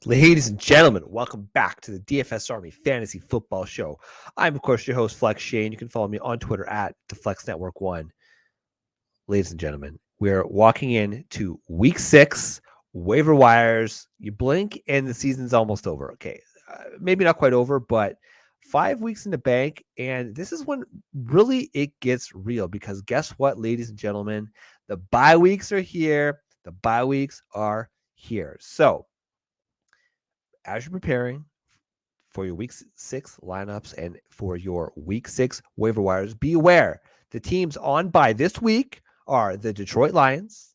Ladies and gentlemen, welcome back to the DFS Army Fantasy Football Show. I'm, of course, your host, Flex Shane. You can follow me on Twitter at the Flex Network 1. Ladies and gentlemen, we're walking into week 6, waiver wires. You blink and the season's almost over. Okay, maybe not quite over, but 5 weeks in the bank. And this is when really it gets real because guess what, ladies and gentlemen? The bye weeks are here. The bye weeks are here. So, as you're preparing for your week 6 lineups and for your week 6 waiver wires, be aware the teams on bye this week are the Detroit Lions,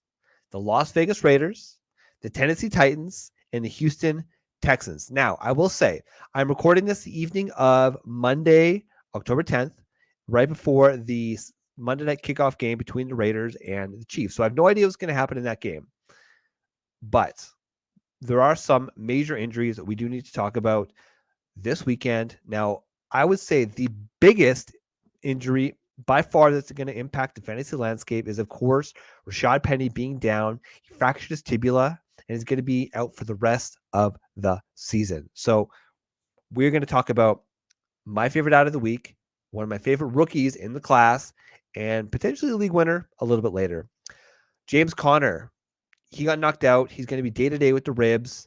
the Las Vegas Raiders, the Tennessee Titans, and the Houston Texans. Now, I will say, I'm recording this the evening of Monday, October 10th, right before the Monday night kickoff game between the Raiders and the Chiefs. So I have no idea what's going to happen in that game. But there are some major injuries that we do need to talk about this weekend. Now, I would say the biggest injury by far that's going to impact the fantasy landscape is, of course, Rashad Penny being down. He fractured his tibia and is going to be out for the rest of the season. So we're going to talk about my favorite out of the week, one of my favorite rookies in the class, and potentially a league winner a little bit later. James Conner, he got knocked out. He's going to be day-to-day with the ribs.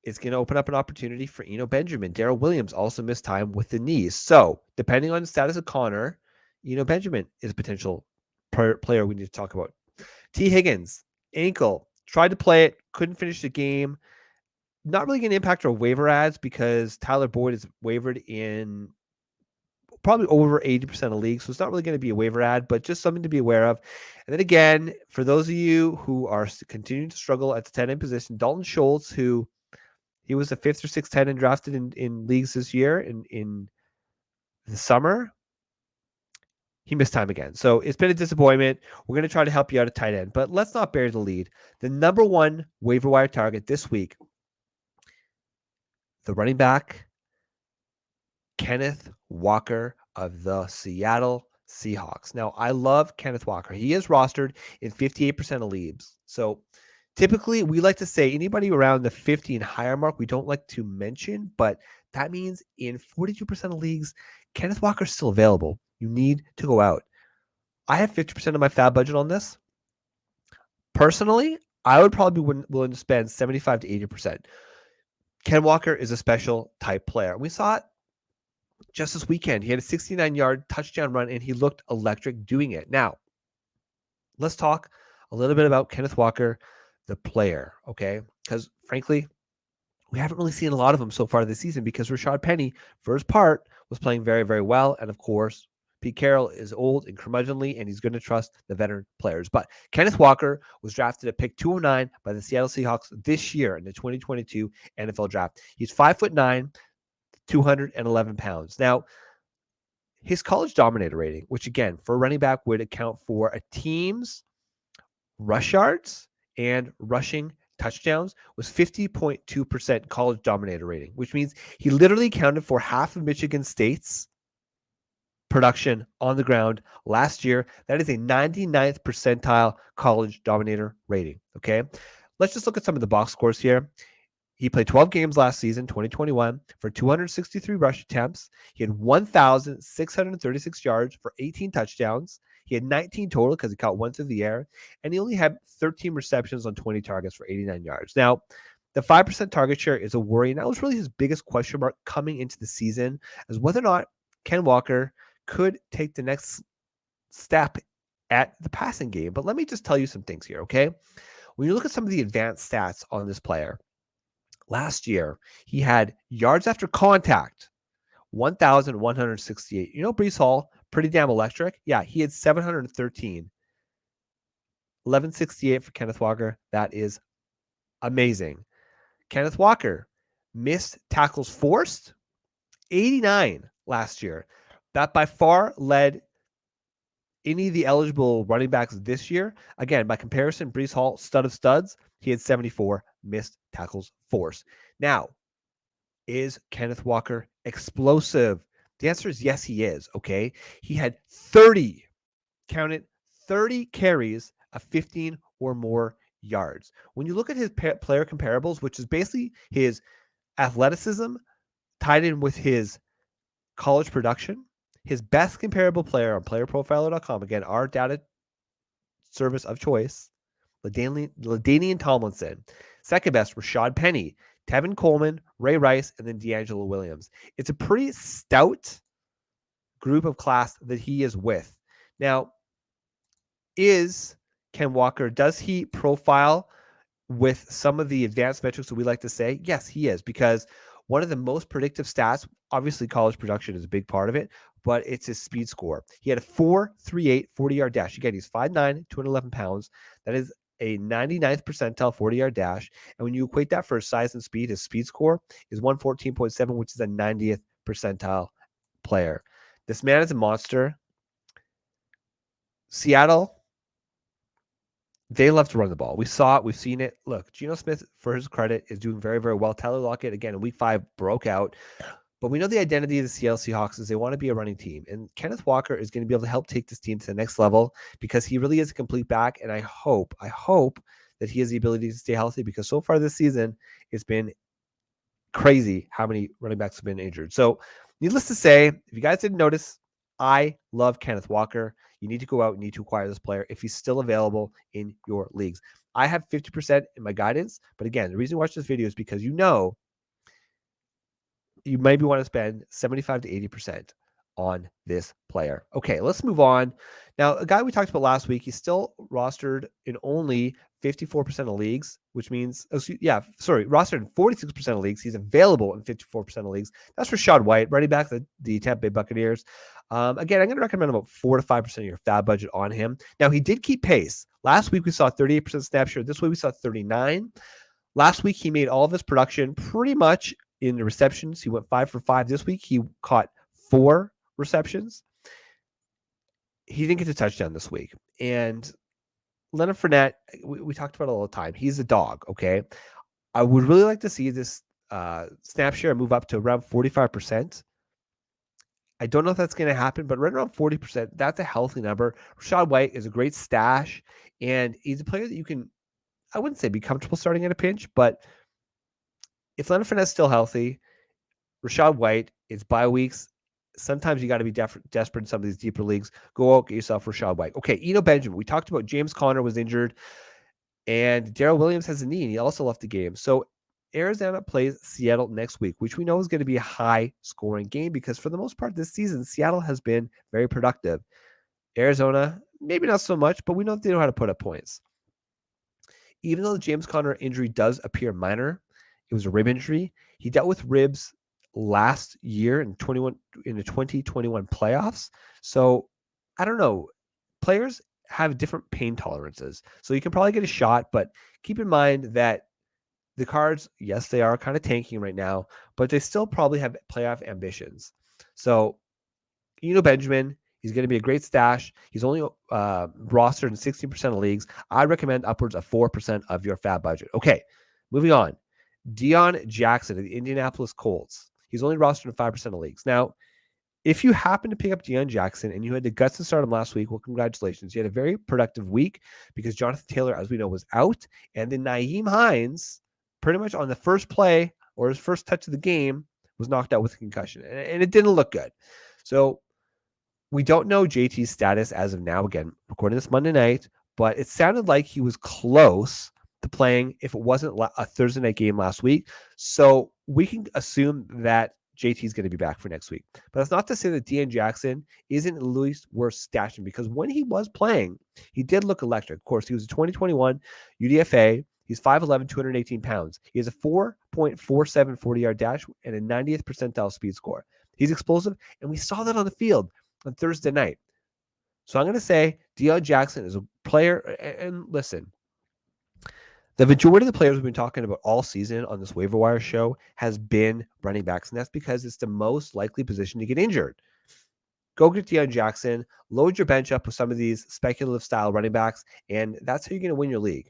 It's going to open up an opportunity for Edo Benjamin. Darrell Williams also missed time with the knees. So, depending on the status of Conner, Edo Benjamin is a potential player we need to talk about. T. Higgins, ankle, tried to play it, couldn't finish the game. Not really going to impact our waiver ads because Tyler Boyd is wavered in probably over 80% of leagues. So, it's not really going to be a waiver ad, but just something to be aware of. And then again, for those of you who are continuing to struggle at the 10 end position, Dalton Schultz, who he was the 5th or 6th tight end drafted in leagues this year in the summer. He missed time again. So it's been a disappointment. We're going to try to help you out at tight end, but let's not bury the lead. The number one waiver wire target this week, the running back, Kenneth Walker of the Seattle Seahawks. Now, I love Kenneth Walker. He is rostered in 58% of leagues. So typically, we like to say anybody around the 50 and higher mark, we don't like to mention, but that means in 42% of leagues, Kenneth Walker is still available. You need to go out. I have 50% of my fab budget on this. Personally, I would probably be willing to spend 75 to 80%. Ken Walker is a special type player. We saw it just this weekend. He had a 69-yard touchdown run, and he looked electric doing it. Now, let's talk a little bit about Kenneth Walker, the player, okay? Because frankly, we haven't really seen a lot of them so far this season because Rashad Penny, for his part, was playing very, very well. And of course, Pete Carroll is old and curmudgeonly, and he's going to trust the veteran players. But Kenneth Walker was drafted at pick 209 by the Seattle Seahawks this year in the 2022 NFL draft. He's 5'9", 211 pounds. Now, his college dominator rating, which again, for a running back would account for a team's rush yards and rushing touchdowns, was 50.2% college dominator rating, which means he literally accounted for half of Michigan State's production on the ground last year. That is a 99th percentile college dominator rating. Okay. Let's just look at some of the box scores here. He played 12 games last season, 2021, for 263 rush attempts. He had 1,636 yards for 18 touchdowns. He had 19 total because he caught one through the air, and he only had 13 receptions on 20 targets for 89 yards. Now, the 5% target share is a worry, and that was really his biggest question mark coming into the season, as whether or not Ken Walker could take the next step at the passing game. But let me just tell you some things here, okay? When you look at some of the advanced stats on this player, last year, he had yards after contact, 1,168. You know, Breece Hall, pretty damn electric. Yeah, he had 713. 1168 for Kenneth Walker. That is amazing. Kenneth Walker, missed tackles forced, 89 last year. That by far led any of the eligible running backs this year. Again, by comparison, Breece Hall, stud of studs, he had 74 missed tackles forced. Now, is Kenneth Walker explosive? The answer is yes, he is, okay? He had 30, count it, 30 carries of 15 or more yards. When you look at his player comparables, which is basically his athleticism tied in with his college production, his best comparable player on playerprofiler.com, again, our data service of choice, LaDainian Tomlinson. Second best, Rashad Penny, Tevin Coleman, Ray Rice, and then D'Angelo Williams. It's a pretty stout group of class that he is with. Now, is Ken Walker, does he profile with some of the advanced metrics that we like to say? Yes, he is, because one of the most predictive stats, obviously college production is a big part of it, but it's his speed score. He had a 4.38 40-yard dash. Again, he's 5'9", 211 pounds. That is a 99th percentile 40-yard dash. And when you equate that for his size and speed, his speed score is 114.7, which is a 90th percentile player. This man is a monster. Seattle, they love to run the ball. We saw it. We've seen it. Look, Geno Smith, for his credit, is doing very, very well. Tyler Lockett, again, in week 5, broke out. But we know the identity of the Seattle Seahawks is they want to be a running team. And Kenneth Walker is going to be able to help take this team to the next level because he really is a complete back. And I hope that he has the ability to stay healthy, because so far this season, it's been crazy how many running backs have been injured. So needless to say, if you guys didn't notice, I love Kenneth Walker. You need to go out and need to acquire this player if he's still available in your leagues. I have 50% in my guidance, but again, the reason you watch this video is because you know you maybe want to spend 75 to 80% on this player. Okay, let's move on. Now, a guy we talked about last week, he's still rostered in only 54% of leagues, which means, rostered in 46% of leagues. He's available in 54% of leagues. That's Rashad White, running back, the Tampa Bay Buccaneers. Again, I'm going to recommend about 4 to 5% of your fab budget on him. Now, he did keep pace. Last week, we saw 38% snap share. This week, we saw 39. Last week, he made all of his production pretty much in the receptions. He went 5 for 5. This week, he caught 4 receptions. He didn't get a touchdown this week. And Leonard Fournette, we talked about it all the time. He's a dog, okay? I would really like to see this snap share move up to around 45%. I don't know if that's going to happen, but right around 40%, that's a healthy number. Rashad White is a great stash, and he's a player that you can, I wouldn't say be comfortable starting at a pinch, but if Leonard Fournette's still healthy, Rashad White, it's bye weeks. Sometimes you got to be desperate in some of these deeper leagues. Go out, get yourself Rashad White. Okay, Edo Benjamin. We talked about James Conner was injured, and Darrell Williams has a knee, and he also left the game. So Arizona plays Seattle next week, which we know is going to be a high-scoring game because for the most part this season, Seattle has been very productive. Arizona, maybe not so much, but we know they know how to put up points. Even though the James Conner injury does appear minor, it was a rib injury. He dealt with ribs last year in the 2021 playoffs. So I don't know. Players have different pain tolerances. So you can probably get a shot, but keep in mind that the Cards, yes, they are kind of tanking right now, but they still probably have playoff ambitions. So Edo Benjamin, he's going to be a great stash. He's only rostered in 16% of leagues. I recommend upwards of 4% of your fab budget. Okay, moving on. Dion Jackson of the Indianapolis Colts. He's only rostered in 5% of leagues. Now, if you happen to pick up Dion Jackson and you had the guts to start him last week, well, congratulations. You had a very productive week because Jonathan Taylor, as we know, was out. And then Nyheim Hines, pretty much on the first play or his first touch of the game, was knocked out with a concussion. And it didn't look good. So we don't know JT's status as of now. Again, recording this Monday night, but it sounded like he was close to playing if it wasn't a Thursday night game last week. So we can assume that JT is going to be back for next week. But that's not to say that Dion Jackson isn't at least worth stashing, because when he was playing, he did look electric. Of course, he was a 2021 UDFA. He's 5'11", 218 pounds. He has a 4.47 40-yard dash and a 90th percentile speed score. He's explosive, and we saw that on the field on Thursday night. So I'm going to say Dion Jackson is a player, and listen, the majority of the players we've been talking about all season on this waiver wire show has been running backs, and that's because it's the most likely position to get injured. Go get Dion Jackson, load your bench up with some of these speculative style running backs, and that's how you're going to win your league.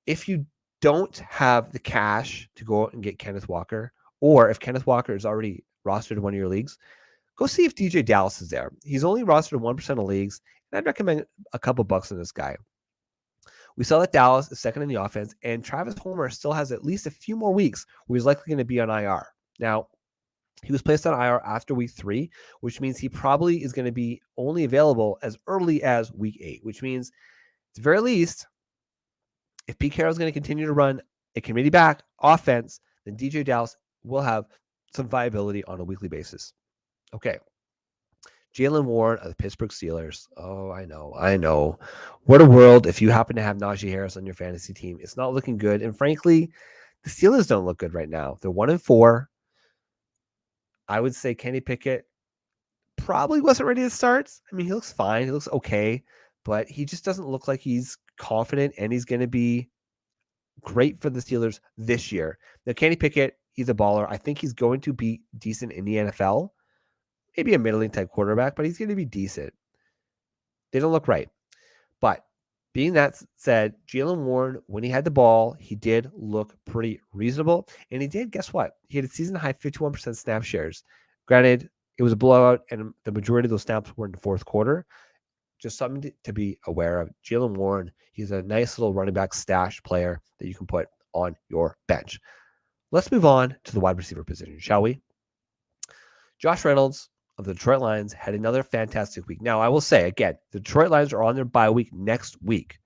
If you don't have the cash to go out and get Kenneth Walker, or if Kenneth Walker is already rostered in one of your leagues, go see if DJ Dallas is there. He's only rostered in 1% of leagues, and I'd recommend a couple bucks on this guy. We saw that Dallas is second in the offense, and Travis Homer still has at least a few more weeks where he's likely going to be on IR. Now, he was placed on IR after week 3, which means he probably is going to be only available as early as week 8, which means at the very least, if Pete Carroll is going to continue to run a committee back offense, then DJ Dallas will have some viability on a weekly basis. Okay. Jalen Warren of the Pittsburgh Steelers. Oh, I know. What a world if you happen to have Najee Harris on your fantasy team. It's not looking good. And frankly, the Steelers don't look good right now. They're 1-4. I would say Kenny Pickett probably wasn't ready to start. I mean, he looks fine. He looks okay, but he just doesn't look like he's confident and he's going to be great for the Steelers this year. Now, Kenny Pickett, he's a baller. I think he's going to be decent in the NFL. Maybe a middling type quarterback, but he's going to be decent. They don't look right. But being that said, Jalen Warren, when he had the ball, he did look pretty reasonable. And he did, guess what? He had a season high 51% snap shares. Granted, it was a blowout, and the majority of those snaps were in the fourth quarter. Just something to be aware of. Jalen Warren, he's a nice little running back stash player that you can put on your bench. Let's move on to the wide receiver position, shall we? Josh Reynolds of the Detroit Lions had another fantastic week. Now, I will say, again, the Detroit Lions are on their bye week next week.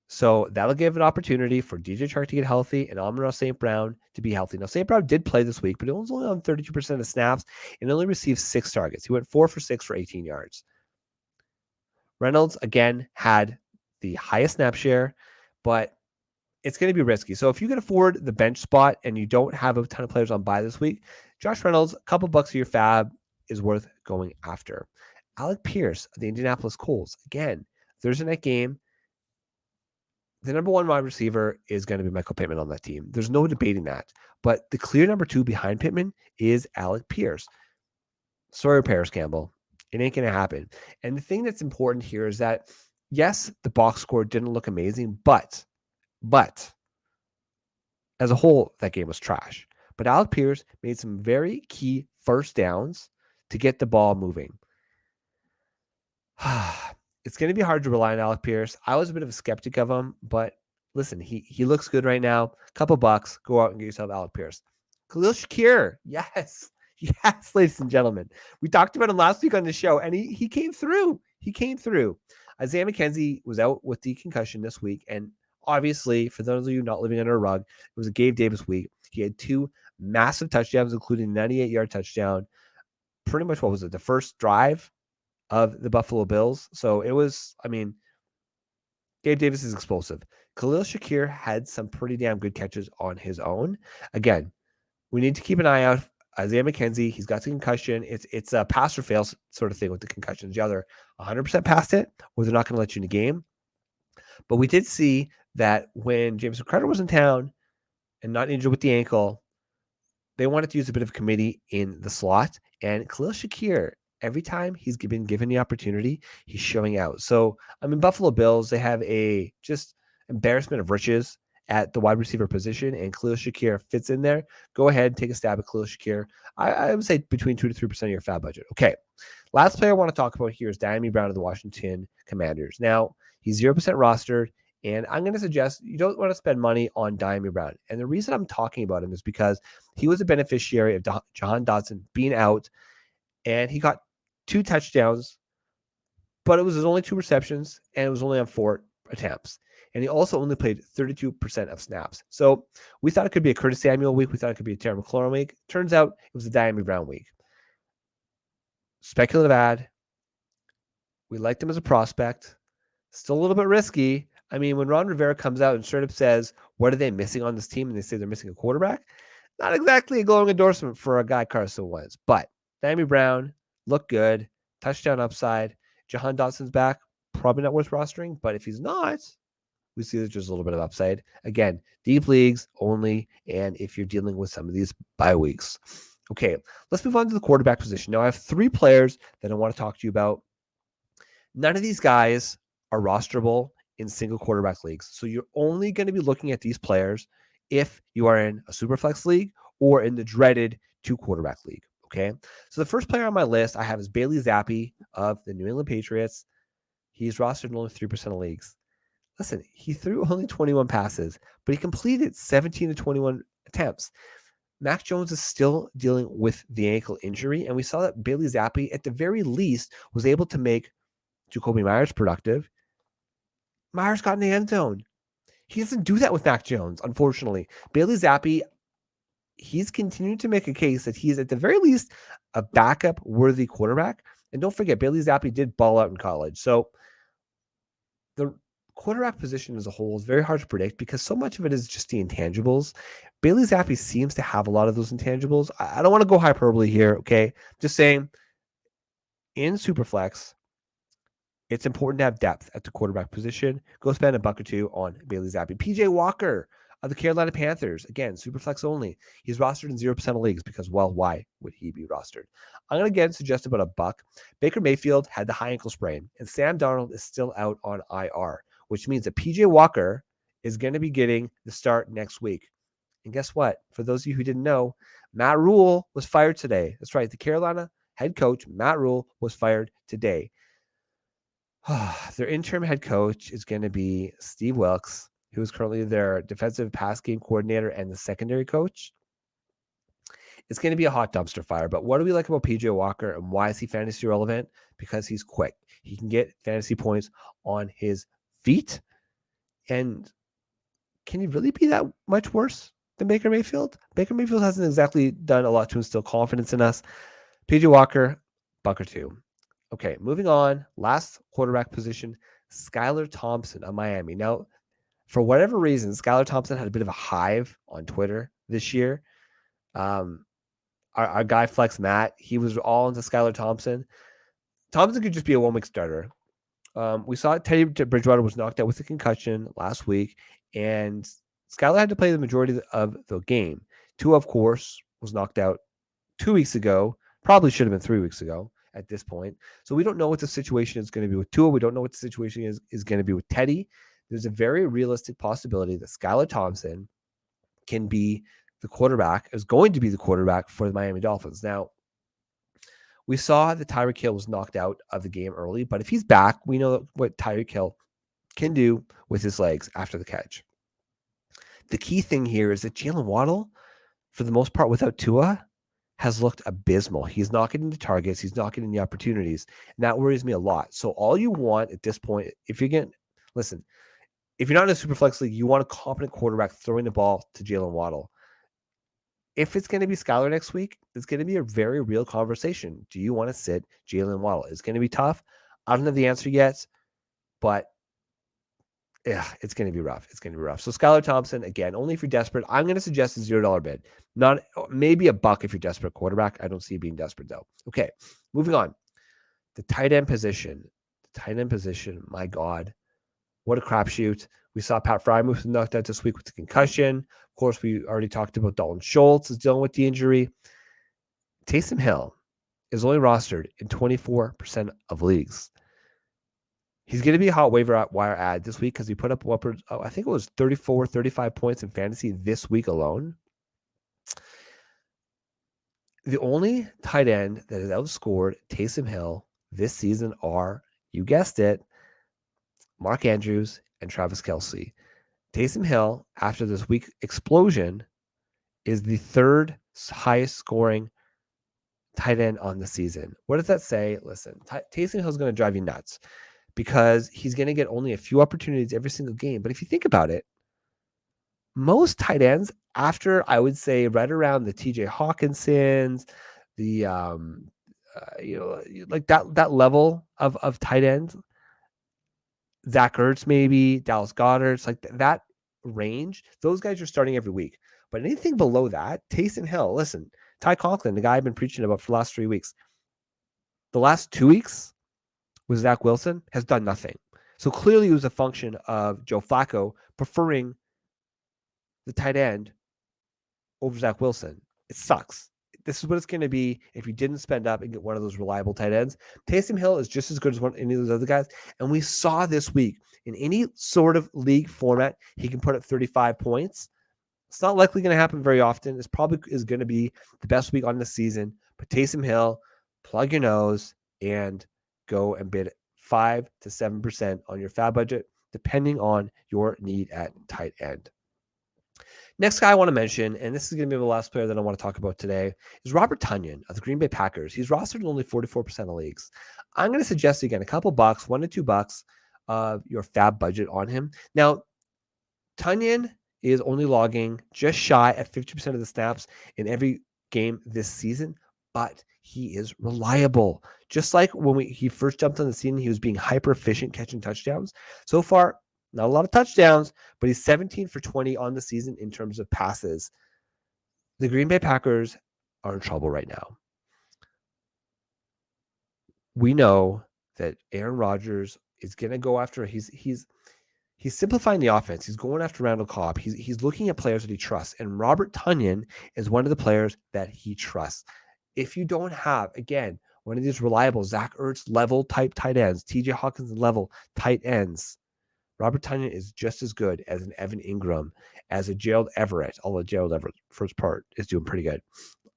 So that'll give an opportunity for DJ Chark to get healthy and Amon-Ra St. Brown to be healthy. Now, St. Brown did play this week, but he was only on 32% of snaps and only received 6 targets. He went 4 for 6 for 18 yards. Reynolds, again, had the highest snap share, but it's going to be risky. So if you can afford the bench spot and you don't have a ton of players on bye this week, Josh Reynolds, a couple bucks of your fab is worth going after. Alec Pierce of the Indianapolis Colts, again, Thursday night game. The number 1 wide receiver is going to be Michael Pittman on that team. There's no debating that. But the clear number 2 behind Pittman is Alec Pierce. Sawyer Paris Campbell. It ain't going to happen. And the thing that's important here is that, yes, the box score didn't look amazing, but as a whole, that game was trash. But Alec Pierce made some very key first downs to get the ball moving. It's going to be hard to rely on Alec Pierce. I was a bit of a skeptic of him, but listen, he looks good right now. Couple bucks, go out and get yourself Alec Pierce. Khalil Shakir, yes, ladies and gentlemen. We talked about him last week on the show, and he came through. Isaiah McKenzie was out with the concussion this week, and obviously, for those of you not living under a rug, it was a Gabe Davis week. He had 2 massive touchdowns, including a 98-yard touchdown. Pretty much, what was it, the first drive of the Buffalo Bills? So it was, Gabe Davis is explosive. Khalil Shakir had some pretty damn good catches on his own. Again, we need to keep an eye out. Isaiah McKenzie, he's got the concussion. It's a pass or fail sort of thing with the concussions. You either 100% past it, or they're not going to let you in the game. But we did see that when Jameson Crowder was in town and not injured with the ankle, they wanted to use a bit of committee in the slot. And Khalil Shakir, every time he's been given the opportunity, he's showing out. So, Buffalo Bills, they have a just embarrassment of riches at the wide receiver position, and Khalil Shakir fits in there. Go ahead, take a stab at Khalil Shakir. I would say between 2 to 3% of your fab budget. Okay. Last player I want to talk about here is Dion Brown of the Washington Commanders. Now, he's 0% rostered, and I'm going to suggest you don't want to spend money on Dion Brown. And the reason I'm talking about him is because he was a beneficiary of Jahan Dotson being out, and he got 2 touchdowns, but it was his only 2 receptions, and it was only on 4 attempts. And he also only played 32% of snaps. So we thought it could be a Curtis Samuel week. We thought it could be a Terry McLaurin week. Turns out it was a Dion Brown week. Speculative ad. We liked him as a prospect. Still a little bit risky. When Ron Rivera comes out and straight up says, what are they missing on this team? And they say they're missing a quarterback. Not exactly a glowing endorsement for a guy Carson Wentz. But Dion Brown looked good. Touchdown upside. Jahan Dotson's back. Probably not worth rostering. But if he's not, we see that there's a little bit of upside. Again, deep leagues only, and if you're dealing with some of these bye weeks. Okay, let's move on to the quarterback position. Now, I have 3 players that I want to talk to you about. None of these guys are rosterable in single quarterback leagues. So you're only going to be looking at these players if you are in a Superflex league or in the dreaded 2 quarterback league. Okay, so the first player on my list I have is Bailey Zappi of the New England Patriots. He's rostered in only 3% of leagues. Listen, he threw only 21 passes, but he completed 17 to 21 attempts. Mac Jones is still dealing with the ankle injury, and we saw that Bailey Zappi, at the very least, was able to make Jacoby Myers productive. Myers got in the end zone. He doesn't do that with Mac Jones, unfortunately. Bailey Zappi, he's continuing to make a case that he's at the very least a backup-worthy quarterback. And don't forget, Bailey Zappi did ball out in college. So the quarterback position as a whole is very hard to predict because so much of it is just the intangibles. Bailey Zappi seems to have a lot of those intangibles. I don't want to go hyperbole here, okay? Just saying, in Superflex, it's important to have depth at the quarterback position. Go spend $1 or $2 on Bailey Zappi. PJ Walker of the Carolina Panthers. Again, Superflex only. He's rostered in 0% of leagues because, well, why would he be rostered? I'm going to again suggest about $1. Baker Mayfield had the high ankle sprain, and Sam Darnold is still out on IR, which means that PJ Walker is going to be getting the start next week. And guess what? For those of you who didn't know, Matt Rule was fired today. That's right. The Carolina head coach, Matt Rule, was fired today. Their interim head coach is going to be Steve Wilkes, who is currently their defensive pass game coordinator and the secondary coach. It's going to be a hot dumpster fire. But what do we like about PJ Walker and why is he fantasy relevant? Because he's quick. He can get fantasy points on his feet. And can he really be that much worse than Baker Mayfield? Baker Mayfield hasn't exactly done a lot to instill confidence in us. PJ Walker, $1 or $2. Okay, moving on. Last quarterback position, Skylar Thompson of Miami. Now, for whatever reason, Skylar Thompson had a bit of a hive on Twitter this year. Our guy Flex Matt, he was all into Skylar Thompson. Thompson could just be a one-week starter. We saw Teddy Bridgewater was knocked out with a concussion last week, and Skylar had to play the majority of the game. Tua, of course, was knocked out 2 weeks ago. Probably should have been 3 weeks ago at this point. So we don't know what the situation is going to be with Tua. We don't know what the situation is going to be with Teddy. There's a very realistic possibility that Skylar Thompson can be the quarterback, is going to be the quarterback for the Miami Dolphins. Now, we saw that Tyreek Hill was knocked out of the game early, but if he's back, we know what Tyreek Hill can do with his legs after the catch. The key thing here is that Jalen Waddle, for the most part, without Tua, has looked abysmal. He's not getting the targets. He's not getting the opportunities. And that worries me a lot. So all you want at this point, if you're not in a super flex league, you want a competent quarterback throwing the ball to Jalen Waddle. If it's going to be Skylar next week, it's going to be a very real conversation. Do you want to sit Jalen Waddle? It's going to be tough. I don't know the answer yet, but yeah, it's going to be rough. It's going to be rough. So Skylar Thompson, again, only if you're desperate. I'm going to suggest a $0 bid. Not maybe $1 if you're desperate quarterback. I don't see you being desperate though. Okay, moving on. The tight end position. My God, what a crapshoot. We saw Pat Freiermuth knocked out this week with the concussion. Of course, we already talked about Dalton Schultz is dealing with the injury. Taysom Hill is only rostered in 24% of leagues. He's going to be a hot waiver wire ad this week because he put up I think it was 34, 35 points in fantasy this week alone. The only tight end that has outscored Taysom Hill this season are, you guessed it, Mark Andrews and Travis Kelce. Taysom Hill, after this week explosion, is the third highest scoring tight end on the season. What does that say? Listen, Taysom Hill is going to drive you nuts because he's going to get only a few opportunities every single game. But if you think about it, most tight ends, after I would say right around the TJ Hawkinsons, the like that level of tight ends, Zach Ertz, maybe Dallas Goedert, like that range, those guys are starting every week. But anything below that, Taysom Hill, listen, Ty Conklin, the guy I've been preaching about for the last 3 weeks, the last 2 weeks with Zach Wilson has done nothing. So clearly it was a function of Joe Flacco preferring the tight end over Zach Wilson. It sucks. This is what it's going to be if you didn't spend up and get one of those reliable tight ends. Taysom Hill is just as good as any of those other guys. And we saw this week in any sort of league format, he can put up 35 points. It's not likely going to happen very often. This probably is going to be the best week on the season. But Taysom Hill, plug your nose and go and bid 5 to 7% on your fab budget, depending on your need at tight end. Next guy I want to mention, and this is going to be the last player that I want to talk about today, is Robert Tanyon of the Green Bay Packers. He's rostered in only 44% of leagues. I'm going to suggest, again, a couple bucks, $1 to $2 of your fab budget on him. Now, Tanyon is only logging just shy at 50% of the snaps in every game this season, but he is reliable. Just like when he first jumped on the scene, he was being hyper efficient catching touchdowns. So far, not a lot of touchdowns, but he's 17 for 20 on the season in terms of passes. The Green Bay Packers are in trouble right now. We know that Aaron Rodgers is going to go after, he's simplifying the offense. He's going after Randall Cobb. He's looking at players that he trusts. And Robert Tanyon is one of the players that he trusts. If you don't have, again, one of these reliable Zach Ertz level type tight ends, TJ Hawkins level tight ends, Robert Tanyon is just as good as an Evan Ingram, as a Gerald Everett, although Gerald Everett first part is doing pretty good,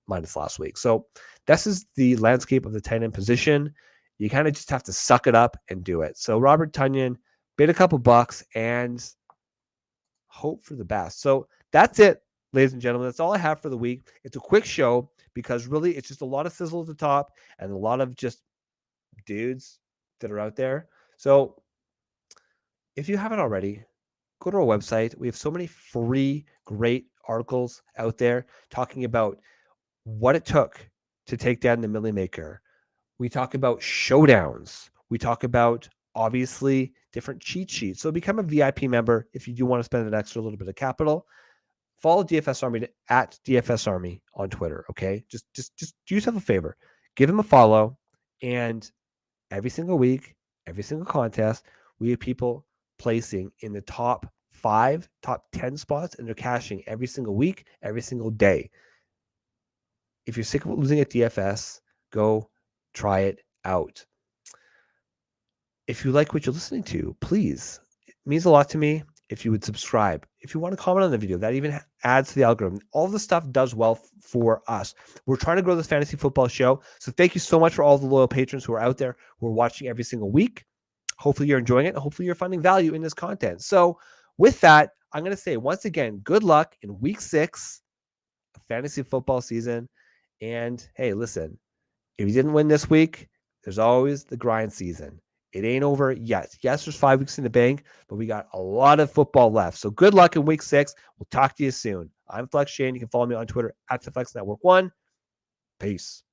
minus last week. So this is the landscape of the tight end position. You kind of just have to suck it up and do it. So Robert Tanyon, bid a couple bucks and hope for the best. So that's it, ladies and gentlemen. That's all I have for the week. It's a quick show because really it's just a lot of sizzle at the top and a lot of just dudes that are out there. So if you haven't already, go to our website. We have so many free, great articles out there talking about what it took to take down the Millie Maker. We talk about showdowns. We talk about, obviously, different cheat sheets. So become a VIP member if you do want to spend an extra little bit of capital. Follow DFS Army at DFS Army on Twitter, okay? Just do yourself a favor. Give them a follow. And every single week, every single contest, we have people placing in the top 5, top 10 spots, and they're cashing every single week, every single day. If you're sick of losing at DFS, go try it out. If you like what you're listening to, please, it means a lot to me if you would subscribe. If you want to comment on the video, that even adds to the algorithm. All this stuff does well for us. We're trying to grow this fantasy football show. So thank you so much for all the loyal patrons who are out there, who are watching every single week. Hopefully you're enjoying it. Hopefully you're finding value in this content. So with that, I'm going to say once again, good luck in week 6 of fantasy football season. And hey, listen, if you didn't win this week, there's always the grind season. It ain't over yet. Yes, there's 5 weeks in the bank, but we got a lot of football left. So good luck in week 6. We'll talk to you soon. I'm Flex Shane. You can follow me on Twitter at the Flex Network 1. Peace.